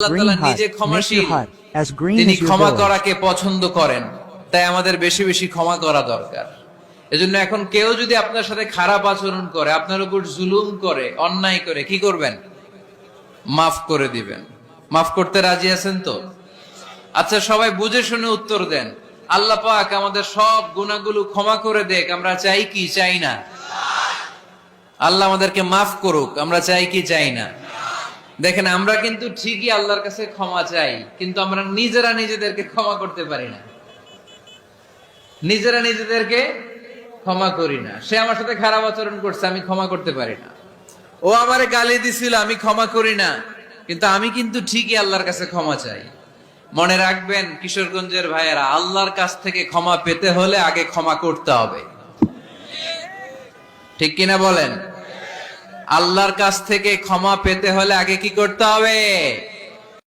আল্লাহ Green তাআলা hut, নিজে make ক্ষমাশীল, your hut as green তিনি as your ক্ষমা village. করাকে পছন্দ করেন, তাই আমাদের বেশি বেশি ক্ষমা করা দরকার। এজন্য এখন কেউ যদি আপনার সাথে খারাপ আচরণ করে, আপনার উপর জুলুম করে, অন্যায় করে, কি করবেন? মাফ করে দিবেন। মাফ করতে রাজি আছেন তো? আচ্ছা, সবাই বুঝে শুনে উত্তর দেন। আল্লাহ পাক আমাদের সব গুনাহগুলো ক্ষমা করে দেখ, আমরা চাই কি চাই না? আল্লাহ আমাদেরকে মাফ করুক, আমরা চাই কি চাই না? দেখেন, আমরা কিন্তু ঠিকই আল্লাহর কাছে ক্ষমা চাই, কিন্তু আমরা নিজেরা নিজেদেরকে ক্ষমা করতে পারি না। নিজেরা নিজেদেরকে ক্ষমা করি না। সে আমার সাথে খারাপ আচরণ করছে, আমি ক্ষমা করতে পারি না। ও আমারে গালি দিছিল, আমি ক্ষমা করি না, কিন্তু আমি কিন্তু ঠিকই আল্লাহর কাছে ক্ষমা চাই। মনে রাখবেন কিশোরগঞ্জের ভাইয়েরা, আল্লাহর কাছ থেকে ক্ষমা পেতে হলে আগে ক্ষমা করতে হবে। ঠিক কিনা বলেন? আল্লাহর কাছ থেকে ক্ষমা পেতে হলে আগে কি করতে হবে?